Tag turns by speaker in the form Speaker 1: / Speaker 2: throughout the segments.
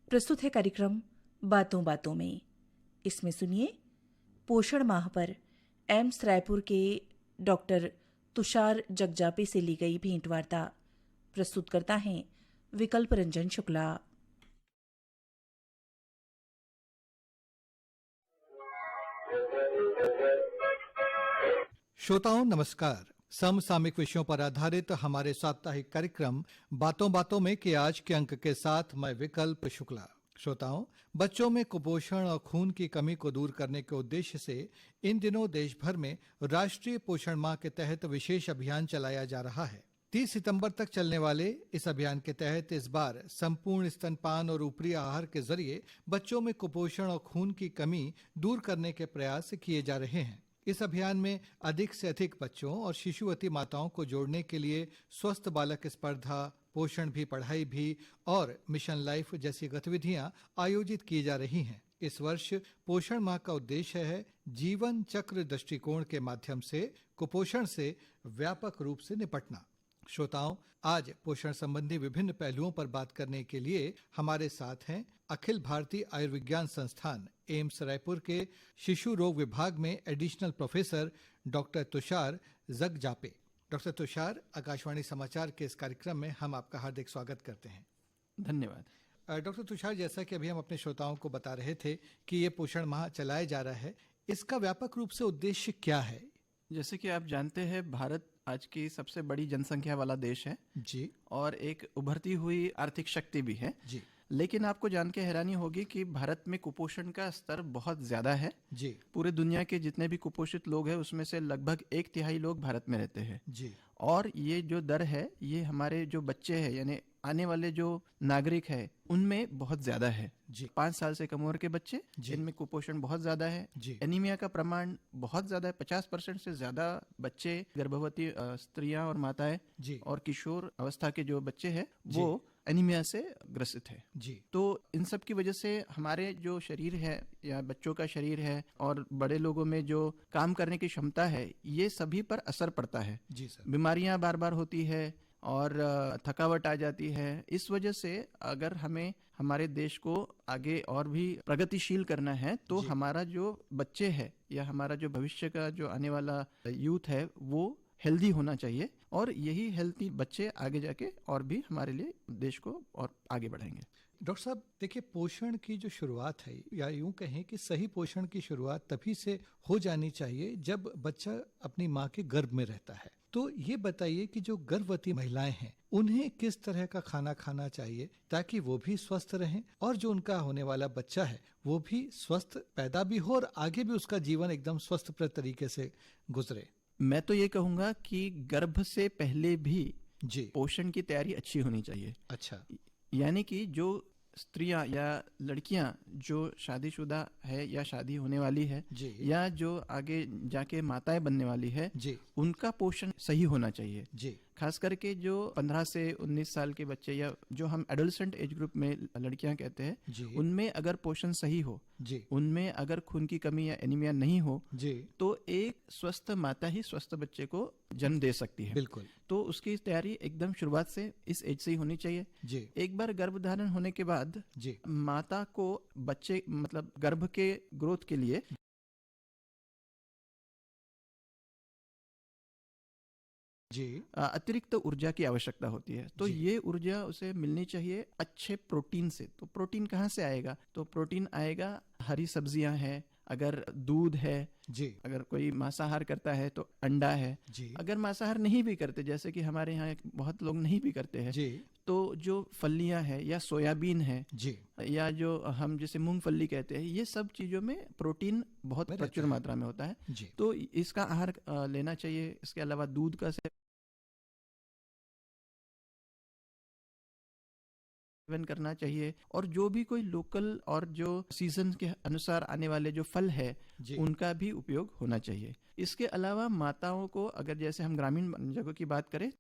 Speaker 1: प्रस्तुत है कार्यक्रम बातों बातों में। इसमें सुनिए पोषण माह पर एम्स रायपुर के डॉक्टर तुषार जगजापे से ली गई भेंटवार्ता। प्रस्तुत करता है विकल्प रंजन शुक्ला।
Speaker 2: श्रोताओं नमस्कार। समसामयिक विषयों पर आधारित हमारे साप्ताहिक कार्यक्रम बातों बातों में के आज के अंक के साथ मैं विकल्प शुक्ला। श्रोताओं, बच्चों में कुपोषण और खून की कमी को दूर करने के उद्देश्य से इन दिनों देश भर में राष्ट्रीय पोषण माह के तहत विशेष अभियान चलाया जा रहा है। 30 सितंबर तक चलने वाले इस अभियान के तहत इस बार संपूर्ण स्तनपान और ऊपरी आहार के जरिए बच्चों में कुपोषण और खून की कमी दूर करने के प्रयास किए जा रहे हैं। इस अभियान में अधिक से अधिक बच्चों और शिशुवती माताओं को जोड़ने के लिए स्वस्थ बालक स्पर्धा, पोषण भी पढ़ाई भी और मिशन लाइफ जैसी गतिविधियां आयोजित की जा रही हैं। इस वर्ष पोषण माह का उद्देश्य है जीवन चक्र दृष्टिकोण के माध्यम से कुपोषण से व्यापक रूप से निपटना। श्रोताओं, आज पोषण संबंधी विभिन्न पहलुओं पर बात करने के लिए हमारे साथ हैं अखिल भारतीय आयुर्विज्ञान संस्थान एम्स रायपुर के शिशु रोग विभाग में additional professor doctor Tushar Jagjape. Doctor Tushar, Akashvani समाचार के इस कार्यक्रम में हम आपका हार्दिक स्वागत करते हैं।
Speaker 3: धन्यवाद।
Speaker 2: डॉक्टर तुषार, जैसा कि अभी हम अपने श्रोताओं को बता रहे थे कि ये पोषण माह चलाया जा रहा है, इसका व्यापक रूप से उद्देश्य क्या है?
Speaker 3: जैसे कि आप जानते हैं, भारत आज की सबसे बड़ी जनसंख्या वाला देश है
Speaker 2: जी
Speaker 3: और एक उभरती हुई आर्थिक शक्ति भी है।
Speaker 2: जी
Speaker 3: लेकिन आपको जान के हैरानी होगी कि भारत में कुपोषण का स्तर बहुत ज्यादा है।
Speaker 2: जी
Speaker 3: पूरे दुनिया के जितने भी कुपोषित लोग हैं उसमें से लगभग 1/3 लोग भारत में रहते हैं।
Speaker 2: जी
Speaker 3: और ये जो दर है, ये हमारे जो बच्चे हैं यानी आने वाले जो नागरिक है उनमें बहुत ज्यादा है।
Speaker 2: जी
Speaker 3: 5 साल से कम उम्र के बच्चे,
Speaker 2: जी
Speaker 3: इनमें कुपोषण बहुत ज्यादा है।
Speaker 2: जी
Speaker 3: एनीमिया का प्रमाण बहुत ज्यादा है। 50% से ज्यादा बच्चे, गर्भवती स्त्रियां और माताएं
Speaker 2: जी
Speaker 3: और किशोर अवस्था के जो बच्चे हैं
Speaker 2: जी
Speaker 3: वो एनीमिया से ग्रसित है।
Speaker 2: जी
Speaker 3: तो इन सब की वजह से हमारे जो शरीर है या बच्चों का शरीर है और बड़े लोगों में जो काम करने की क्षमता है, ये सभी पर असर पड़ता है।
Speaker 2: जी सर।
Speaker 3: बीमारियां बार बार होती है और थकावट आ जाती है। इस वजह से अगर हमें हमारे देश को आगे और भी प्रगतिशील करना है तो
Speaker 2: जी
Speaker 3: हमारा जो बच्चे है या हमारा जो भविष्य का जो आने वाला यूथ है वो हेल्दी होना चाहिए। और यही हेल्थी बच्चे आगे जाके और भी हमारे लिए देश को और आगे बढ़ाएंगे।
Speaker 2: डॉक्टर साहब, देखिए, पोषण की जो शुरुआत है, या यूं कहें कि सही पोषण की शुरुआत तभी से हो जानी चाहिए जब बच्चा अपनी माँ के गर्भ में रहता है। तो ये बताइए कि जो गर्भवती महिलाएं हैं उन्हें किस तरह का खाना खाना चाहिए ताकि वो भी स्वस्थ रहें और जो उनका होने वाला बच्चा है वो भी स्वस्थ पैदा भी हो और आगे भी उसका जीवन एकदम स्वस्थप्रद तरीके से गुजरे।
Speaker 3: मैं तो ये कहूंगा कि गर्भ से पहले भी
Speaker 2: जी।
Speaker 3: पोषण की तैयारी अच्छी होनी चाहिए।
Speaker 2: अच्छा।
Speaker 3: यानी कि जो स्त्रियां या लड़कियां जो शादीशुदा है या शादी होने वाली है
Speaker 2: जी
Speaker 3: या जो आगे जाके माताएं बनने वाली है,
Speaker 2: जी
Speaker 3: उनका पोषण सही होना चाहिए।
Speaker 2: जी
Speaker 3: खास करके जो 15 से 19 साल के बच्चे या जो हम एडोलसेंट एज ग्रुप में लड़कियां कहते हैं,
Speaker 2: जी
Speaker 3: उनमें अगर पोषण सही हो,
Speaker 2: जी
Speaker 3: उनमें अगर खून की कमी या एनीमिया नहीं हो,
Speaker 2: जी
Speaker 3: तो एक स्वस्थ माता ही स्वस्थ बच्चे को जन्म दे सकती है।
Speaker 2: बिल्कुल।
Speaker 3: तो उसकी तैयारी एकदम शुरुआत से इस एज से ही होनी चाहिए।
Speaker 2: जी
Speaker 3: एक बार गर्भधारण होने के बाद
Speaker 2: जी
Speaker 3: माता को बच्चे मतलब गर्भ के ग्रोथ के लिए
Speaker 2: जी
Speaker 3: अतिरिक्त ऊर्जा की आवश्यकता होती है। तो
Speaker 2: जी
Speaker 3: ये ऊर्जा उसे मिलनी चाहिए अच्छे प्रोटीन से। तो प्रोटीन कहाँ से आएगा? तो प्रोटीन आएगा, हरी सब्जियां हैं, अगर दूध है,
Speaker 2: जी
Speaker 3: अगर कोई मांसाहार करता है तो अंडा है।
Speaker 2: जी
Speaker 3: अगर मांसाहार नहीं भी करते, जैसे कि हमारे यहाँ बहुत लोग नहीं भी करते हैं,
Speaker 2: जी
Speaker 3: तो जो फलियां है या सोयाबीन है
Speaker 2: जी
Speaker 3: या जो हम जैसे मूंगफली कहते हैं, ये सब चीज़ों में प्रोटीन बहुत
Speaker 2: में
Speaker 3: प्रचुर
Speaker 2: रहता है।
Speaker 3: मात्रा में होता है।
Speaker 2: जी
Speaker 3: तो इसका आहार लेना चाहिए। इसके अलावा दूध का सेवन करना चाहिए। और जो भी कोई लोकल और जो सीजन के अनुसार आने वाले जो फल है
Speaker 2: जी
Speaker 3: उनका भी उपयोग होना चाहिए। इसके अलावा माताओं को, अगर जैसे हम ग्रामीण जगहों की बात करें,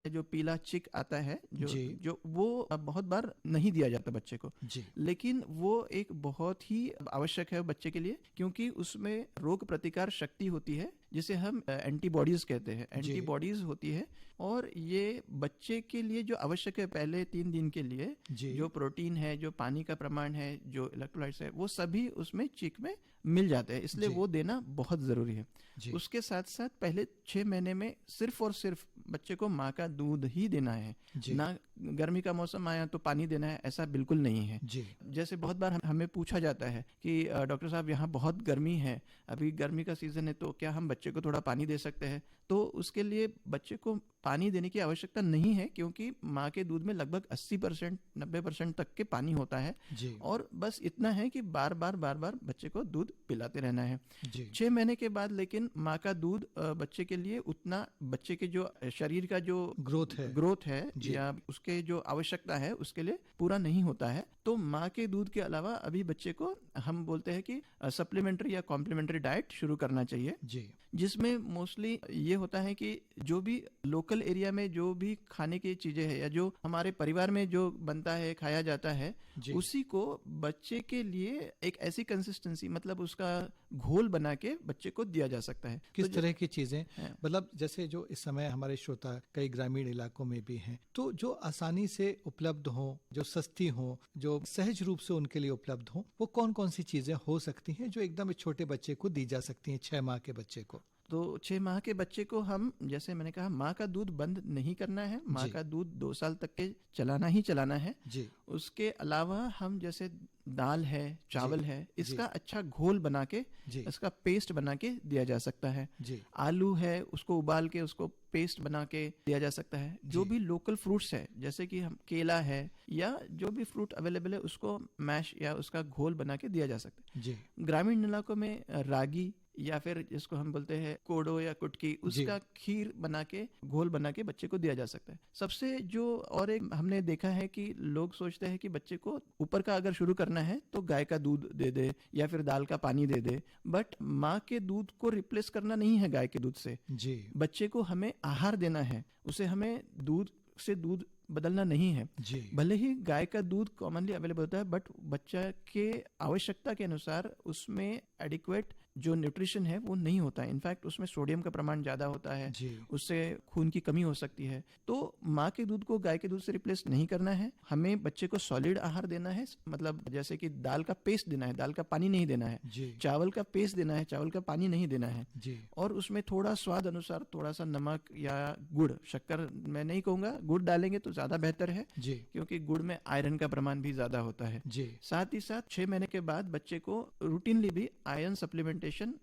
Speaker 3: जो पीला चिक आता है
Speaker 2: जी।
Speaker 3: जो वो बहुत बार नहीं दिया जाता बच्चे को,
Speaker 2: जी।
Speaker 3: लेकिन वो एक बहुत ही आवश्यक है बच्चे के लिए, क्योंकि उसमें रोग प्रतिकार शक्ति होती है जिसे हम एंटीबॉडीज कहते हैं।
Speaker 2: जी।
Speaker 3: एंटीबॉडीज होती है और ये बच्चे के लिए जो आवश्यक है पहले 3 दिन के लिए,
Speaker 2: जी।
Speaker 3: जो प्रोटीन है, जो पानी का प्रमाण है, जो इलेक्ट्रोलाइट्स है, वो सभी उसमें चिक में मिल जाते हैं, इसलिए
Speaker 2: जी।
Speaker 3: वो देना बहुत जरूरी है।
Speaker 2: जी।
Speaker 3: उसके साथ साथ पहले 6 महीने में सिर्फ और सिर्फ बच्चे को माँ का दूध ही देना है,
Speaker 2: जी।
Speaker 3: ना गर्मी का मौसम आया तो पानी देना है, ऐसा बिल्कुल नहीं है।
Speaker 2: जी।
Speaker 3: जैसे बहुत बार हमें पूछा जाता है कि डॉक्टर साहब यहाँ बहुत गर्मी है, अभी गर्मी का सीजन है, तो क्या हम बच्चे को थोड़ा पानी दे सकते हैं? तो उसके लिए बच्चे को पानी देने की आवश्यकता नहीं है, क्योंकि माँ के दूध में लगभग 80% 90% तक के पानी होता है,
Speaker 2: जी।
Speaker 3: और बस इतना है कि बार बार बच्चे को दूध पिलाते रहना है।
Speaker 2: जी।
Speaker 3: 6 महीने के बाद लेकिन माँ का दूध बच्चे के लिए उतना, बच्चे के जो शरीर का जो ग्रोथ है
Speaker 2: जी।
Speaker 3: या उसके जो आवश्यकता है उसके लिए पूरा नहीं होता है। तो माँ के दूध के अलावा अभी बच्चे को हम बोलते हैं कि सप्लीमेंट्री या कॉम्प्लीमेंट्री डाइट शुरू करना चाहिए,
Speaker 2: जी।
Speaker 3: जिसमें मोस्टली ये होता है कि जो भी लोकल एरिया में जो भी खाने की चीजें हैं या जो हमारे परिवार में जो बनता है, खाया जाता है,
Speaker 2: जी।
Speaker 3: उसी को बच्चे के लिए एक ऐसी कंसिस्टेंसी, मतलब उसका घोल बना के बच्चे को दिया जा सकता है।
Speaker 2: किस
Speaker 3: तो
Speaker 2: तरह की चीजें,
Speaker 3: हाँ।
Speaker 2: मतलब जैसे जो इस समय हमारे श्रोता कई ग्रामीण इलाकों में भी हैं, तो जो आसानी से उपलब्ध हो, जो सस्ती हो, जो सहज रूप से उनके लिए उपलब्ध हो, वो कौन कौन सी चीजें हो सकती हैं जो एकदम एक छोटे बच्चे को दी जा सकती हैं, 6 माह के बच्चे को?
Speaker 3: तो 6 माह के बच्चे को हम, जैसे मैंने कहा, माँ का दूध बंद नहीं करना है, माँ
Speaker 2: जी।
Speaker 3: का दूध 2 साल तक के चलाना ही चलाना है।
Speaker 2: जी।
Speaker 3: उसके अलावा हम जैसे दाल है, चावल
Speaker 2: जी।
Speaker 3: है, इसका अच्छा घोल बना के,
Speaker 2: जी।
Speaker 3: इसका पेस्ट बना के दिया जा सकता है।
Speaker 2: जी।
Speaker 3: आलू है, उसको उबाल के उसको पेस्ट बना के दिया जा सकता है। जो
Speaker 2: जी।
Speaker 3: भी लोकल फ्रूट्स है, जैसे कि हम केला है या जो भी फ्रूट अवेलेबल है, उसको मैश या उसका घोल बना के दिया जा सकता है।
Speaker 2: जी।
Speaker 3: ग्रामीण इलाकों में रागी या फिर जिसको हम बोलते हैं कोडो या कुटकी, उसका खीर बना के, घोल बना के बच्चे को दिया जा सकता है। सबसे जो और एक हमने देखा है कि लोग सोचते हैं कि बच्चे को ऊपर का अगर शुरू करना है तो गाय का दूध दे दे या फिर दाल का पानी दे दे, बट माँ के दूध को रिप्लेस करना नहीं है गाय के दूध से।
Speaker 2: जी।
Speaker 3: बच्चे को हमें आहार देना है, उसे हमें दूध से दूध बदलना नहीं है।
Speaker 2: जी।
Speaker 3: भले ही गाय का दूध कॉमनली अवेलेबल होता है, बट बच्चा के आवश्यकता के अनुसार उसमें एडिक्वेट जो न्यूट्रिशन है वो नहीं होता है। इनफैक्ट उसमें सोडियम का प्रमाण ज्यादा होता है,
Speaker 2: जी।
Speaker 3: उससे खून की कमी हो सकती है। तो माँ के दूध को गाय के दूध से रिप्लेस नहीं करना है, हमें बच्चे को सॉलिड आहार देना है, मतलब जैसे कि दाल का पेस्ट देना है, दाल का पानी नहीं देना है।
Speaker 2: जी।
Speaker 3: चावल का पेस्ट देना है, चावल का पानी नहीं देना है।
Speaker 2: जी।
Speaker 3: और उसमें थोड़ा स्वाद अनुसार थोड़ा सा नमक या गुड़, शक्कर मैं नहीं कहूंगा, गुड़ डालेंगे तो ज्यादा बेहतर है,
Speaker 2: जी।
Speaker 3: क्योंकि गुड़ में आयरन का प्रमाण भी ज्यादा होता है।
Speaker 2: जी।
Speaker 3: साथ ही साथ 6 महीने के बाद बच्चे को रूटीनली भी आयरन सप्लीमेंटेशन,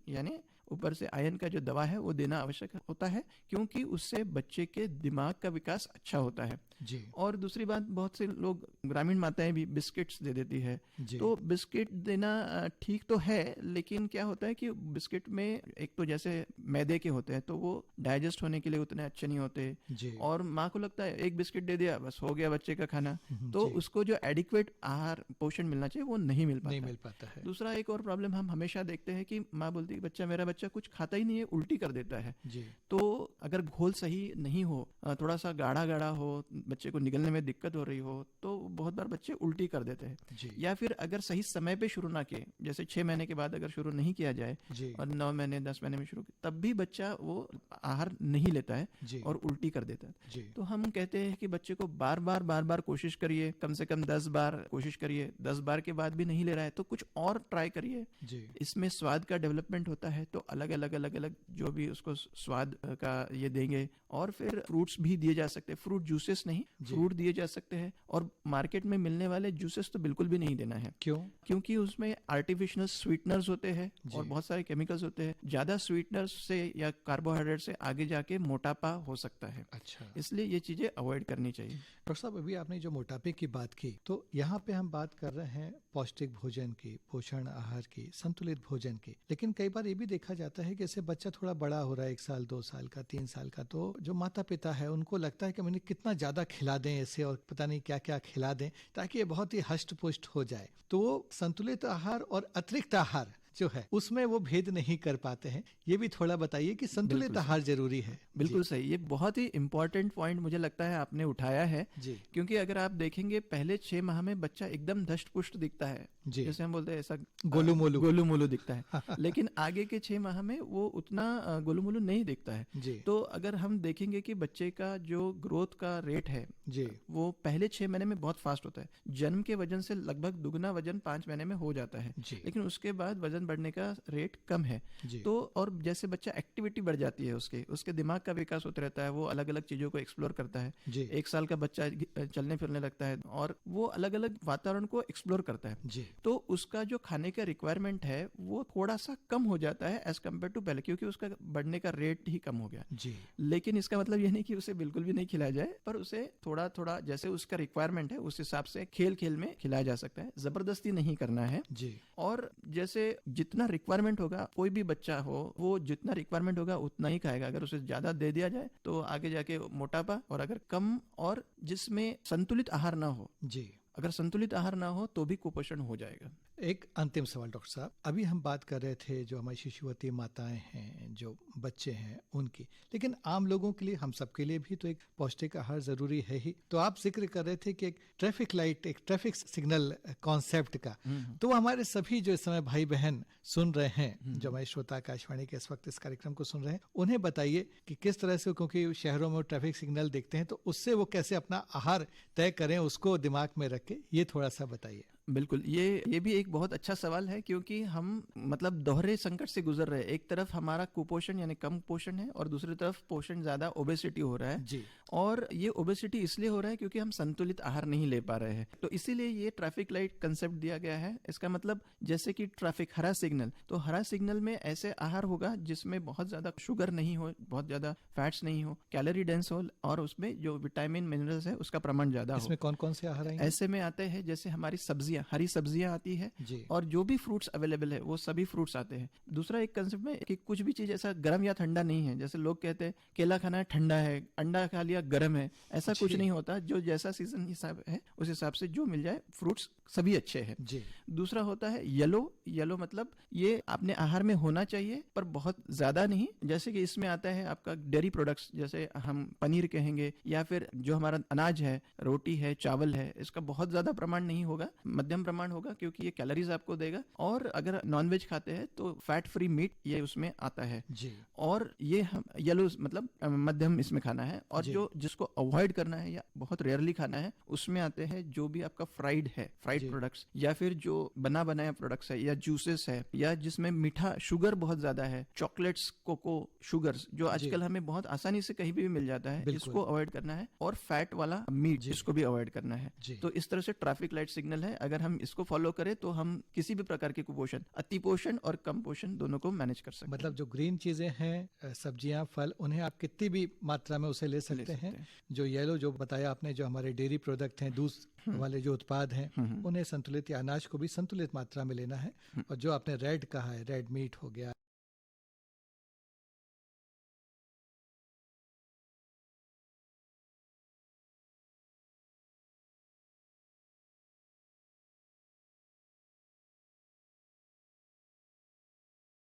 Speaker 3: यानी ऊपर से आयरन का जो दवा है वो देना आवश्यक होता है, क्योंकि उससे बच्चे के दिमाग का विकास अच्छा होता है।
Speaker 2: जी।
Speaker 3: और दूसरी बात, बहुत से लोग, ग्रामीण माताएं भी बिस्किट्स दे देती है।
Speaker 2: जी।
Speaker 3: तो बिस्किट देना ठीक तो है, लेकिन क्या होता है कि बिस्किट में एक तो जैसे मैदे के होते हैं, तो वो डाइजेस्ट होने के लिए उतने अच्छे नहीं होते।
Speaker 2: जी।
Speaker 3: और माँ को लगता है एक बिस्किट दे दिया बस हो गया बच्चे का खाना, तो
Speaker 2: जी।
Speaker 3: उसको जो एडिक्वेट आहार पोषण मिलना चाहिए वो नहीं मिल
Speaker 2: पाता है।
Speaker 3: दूसरा एक और प्रॉब्लम हम हमेशा देखते हैं कि माँ बोलती है मेरा बच्चा कुछ खाता ही नहीं है, उल्टी कर देता है।
Speaker 2: जी।
Speaker 3: तो अगर घोल सही नहीं हो, थोड़ा सा गाढ़ा गाढ़ा हो, बच्चे को निगलने में दिक्कत हो रही हो, तो बहुत बार बच्चे उल्टी कर देते हैं।
Speaker 2: जी।
Speaker 3: या फिर अगर सही समय पे शुरू ना किए, जैसे 6 महीने के बाद अगर शुरू नहीं किया जाए
Speaker 2: जी।
Speaker 3: और 9 महीने 10 महीने में शुरू, तब भी बच्चा वो आहार नहीं लेता है
Speaker 2: जी।
Speaker 3: और उल्टी कर देता है।
Speaker 2: जी।
Speaker 3: तो हम कहते हैं कि बच्चे को बार बार कोशिश करिए, कम से कम 10 बार कोशिश करिए। 10 बार के बाद भी नहीं ले रहा है तो कुछ और ट्राई करिए।
Speaker 2: जी।
Speaker 3: इसमें स्वाद का डेवलपमेंट होता है, तो अलग अलग जो भी उसको स्वाद का ये देंगे। और फिर फ्रूट्स भी दिए जा सकते हैं, फ्रूट जूसेस नहीं, फ्रूट दिए जा सकते हैं। और मार्केट में मिलने वाले जूसेस तो बिल्कुल भी नहीं देना है।
Speaker 2: क्यों?
Speaker 3: क्योंकि उसमें आर्टिफिशियल स्वीटनर्स होते हैं और बहुत सारे केमिकल्स होते हैं। ज्यादा स्वीटनर्स से या कार्बोहाइड्रेट से आगे जाके मोटापा हो सकता है।
Speaker 2: अच्छा।
Speaker 3: इसलिए ये चीजें अवॉइड करनी चाहिए।
Speaker 2: डॉक्टर साहब, अभी आपने जो मोटापे की बात की, तो यहाँ पे हम बात कर रहे हैं पौष्टिक भोजन की, पोषण आहार की, संतुलित भोजन की। लेकिन कई बार ये भी देखा जाता है कि जैसे बच्चा थोड़ा बड़ा हो रहा है, 1 साल 2 साल का, 3 साल का, तो जो माता पिता है उनको लगता है कि मैंने कितना ज्यादा खिला दें इसे और पता नहीं क्या क्या खिला दें ताकि ये बहुत ही हष्ट पुष्ट हो जाए। तो वो संतुलित आहार और अतिरिक्त आहार जो है उसमें वो भेद नहीं कर पाते हैं। ये भी थोड़ा बताइए कि संतुलित
Speaker 3: बिल्कुल
Speaker 2: आहार जरूरी है।
Speaker 3: बिल्कुल सही, ये बहुत ही इंपॉर्टेंट पॉइंट मुझे लगता है आपने उठाया है।
Speaker 2: जी
Speaker 3: क्योंकि अगर आप देखेंगे पहले 6 माह में बच्चा एकदम धष्ट पुष्ट दिखता है,
Speaker 2: जी
Speaker 3: जैसे हम बोलते हैं ऐसा
Speaker 2: गोलू मोलू।
Speaker 3: गोलू मोलू दिखता है। लेकिन आगे के 6 माह में वो उतना गोलू मोलू नहीं दिखता है।
Speaker 2: जी
Speaker 3: तो अगर हम देखेंगे कि बच्चे का जो ग्रोथ का रेट है
Speaker 2: जी
Speaker 3: वो पहले 6 महीने में बहुत फास्ट होता है। जन्म के वजन से लगभग दुगना वजन 5 महीने में हो जाता है,
Speaker 2: जी
Speaker 3: लेकिन उसके बाद वजन बढ़ने का रेट कम है।
Speaker 2: जी
Speaker 3: तो और जैसे बच्चा एक्टिविटी बढ़ जाती है, उसके दिमाग का विकास होता रहता है, वो अलग अलग चीजों को एक्सप्लोर करता है।
Speaker 2: जी
Speaker 3: 1 साल का बच्चा चलने फिरने लगता है और वो अलग अलग वातावरण को एक्सप्लोर करता है।
Speaker 2: जी
Speaker 3: तो उसका जो खाने का रिक्वायरमेंट है वो थोड़ा सा कम हो जाता है एज कम्पेयर टू पहले, क्योंकि उसका बढ़ने का रेट ही कम हो गया।
Speaker 2: जी
Speaker 3: लेकिन इसका मतलब ये नहीं कि उसे बिल्कुल भी नहीं खिलाया जाए, पर उसे थोड़ा थोड़ा जैसे उसका रिक्वायरमेंट है उस हिसाब से खेल खेल में खिलाया जा सकता है, जबरदस्ती नहीं करना है।
Speaker 2: जी
Speaker 3: और जैसे जितना रिक्वायरमेंट होगा, कोई भी बच्चा हो वो जितना रिक्वायरमेंट होगा उतना ही खाएगा। अगर उसे ज्यादा दे दिया जाए तो आगे जाके मोटापा, और अगर कम और जिसमें संतुलित आहार ना हो,
Speaker 2: जी
Speaker 3: अगर संतुलित आहार ना हो तो भी कुपोषण हो जाएगा।
Speaker 2: एक अंतिम सवाल डॉक्टर साहब, अभी हम बात कर रहे थे जो हमारी शिशुवती माताएं हैं, जो बच्चे हैं उनकी, लेकिन आम लोगों के लिए, हम सबके लिए भी तो एक पौष्टिक आहार जरूरी है ही। तो आप जिक्र कर रहे थे कि एक ट्रैफिक लाइट, एक ट्रैफिक सिग्नल कॉन्सेप्ट का, तो हमारे सभी जो इस समय भाई बहन सुन रहे हैं, जो हमारे श्रोता आकाशवाणी के इस वक्त इस कार्यक्रम को सुन रहे हैं, उन्हें बताइए कि किस तरह से, क्योंकि शहरों में ट्रैफिक सिग्नल देखते हैं, तो उससे वो कैसे अपना आहार तय करें, उसको दिमाग में रख के, ये थोड़ा सा बताइए।
Speaker 3: बिल्कुल, ये भी एक बहुत अच्छा सवाल है, क्योंकि हम मतलब दोहरे संकट से गुजर रहे हैं। एक तरफ हमारा कुपोषण यानी कम पोषण है, और दूसरी तरफ पोषण ज्यादा, ओबेसिटी हो रहा है।
Speaker 2: जी
Speaker 3: और ये ओबेसिटी इसलिए हो रहा है क्योंकि हम संतुलित आहार नहीं ले पा रहे हैं। तो इसीलिए ये ट्रैफिक लाइट कंसेप्ट दिया गया है। इसका मतलब जैसे कि ट्रैफिक हरा सिग्नल, तो हरा सिग्नल में ऐसे आहार होगा जिसमें बहुत ज्यादा शुगर नहीं हो, बहुत ज्यादा फैट्स नहीं हो, कैलोरी डेंस हो, और उसमें जो विटामिन मिनरल्स है उसका प्रमाण ज्यादा हो।
Speaker 2: इसमें कौन कौन से आहार आएंगे?
Speaker 3: ऐसे में आते हैं जैसे हमारी सब्जियां, हरी सब्जियां आती है,
Speaker 2: जी
Speaker 3: और जो भी फ्रूट्स अवेलेबल है वो सभी फ्रूट्स आते हैं। दूसरा एक कंसेप्ट में कि कुछ भी चीज ऐसा गर्म या ठंडा नहीं है। जैसे लोग कहते हैं केला खाना है ठंडा है, अंडा खा लिया गर्म है, ऐसा कुछ
Speaker 2: जी।
Speaker 3: नहीं होता। जो जैसा सीजन हिसाब है उस हिसाब से जो मिल जाए, फ्रूट्स सभी अच्छे हैं।
Speaker 2: जी
Speaker 3: दूसरा होता है येलो मतलब ये अपने आहार में होना चाहिए पर बहुत ज्यादा नहीं। जैसे कि इसमें आता है आपका डेयरी प्रोडक्ट्स, जैसे हम पनीर कहेंगे, या फिर जो हमारा अनाज है, रोटी है, चावल है, इसका बहुत ज्यादा प्रमाण नहीं होगा, मध्यम प्रमाण होगा, क्योंकि ये कैलोरीज आपको देगा। और अगर नॉनवेज खाते हैं तो फैट फ्री मीट ये उसमें आता है।
Speaker 2: जी
Speaker 3: और ये हम येलो मतलब मध्यम इसमें खाना है। और
Speaker 2: जी।
Speaker 3: जो जिसको अवॉइड करना है या बहुत रेयरली खाना है, उसमें आते हैं जो भी आपका फ्राइड है, फ्राइड
Speaker 2: जी।
Speaker 3: प्रोडक्ट्स, या फिर जो बना बनाया प्रोडक्ट्स है, या जूसेस है, या जिसमें मीठा शुगर बहुत ज्यादा है, चॉकलेट्स, कोको शुगर्स, जो आजकल हमें बहुत आसानी से कहीं भी मिल जाता है,
Speaker 2: बिल्कुल।
Speaker 3: इसको अवॉइड करना है। और फैट वाला मीट,
Speaker 2: जी।
Speaker 3: इसको भी अवॉइड करना है।
Speaker 2: जी।
Speaker 3: तो इस तरह से ट्रैफिक लाइट सिग्नल है, अगर हम इसको फॉलो करें तो हम किसी भी प्रकार के कुपोषण, अति पोषण और कम पोषण दोनों को मैनेज कर सकते हैं।
Speaker 2: मतलब जो ग्रीन चीजें हैं, सब्जियां, फल, उन्हें आप कितनी भी मात्रा में उसे ले सकते हैं। जो येलो जो बताया आपने, जो हमारे डेयरी प्रोडक्ट हैं, दूध वाले जो उत्पाद हैं, उन्हें संतुलित, या अनाज को भी संतुलित मात्रा में लेना है। और जो आपने रेड कहा है, रेड मीट हो गया,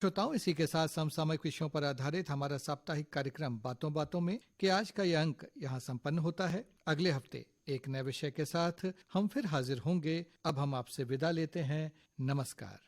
Speaker 2: श्रोताओं, इसी के साथ समसामयिक विषयों पर आधारित हमारा साप्ताहिक कार्यक्रम बातों बातों में के आज का यह अंक यहाँ संपन्न होता है। अगले हफ्ते एक नए विषय के साथ हम फिर हाजिर होंगे। अब हम आपसे विदा लेते हैं। नमस्कार।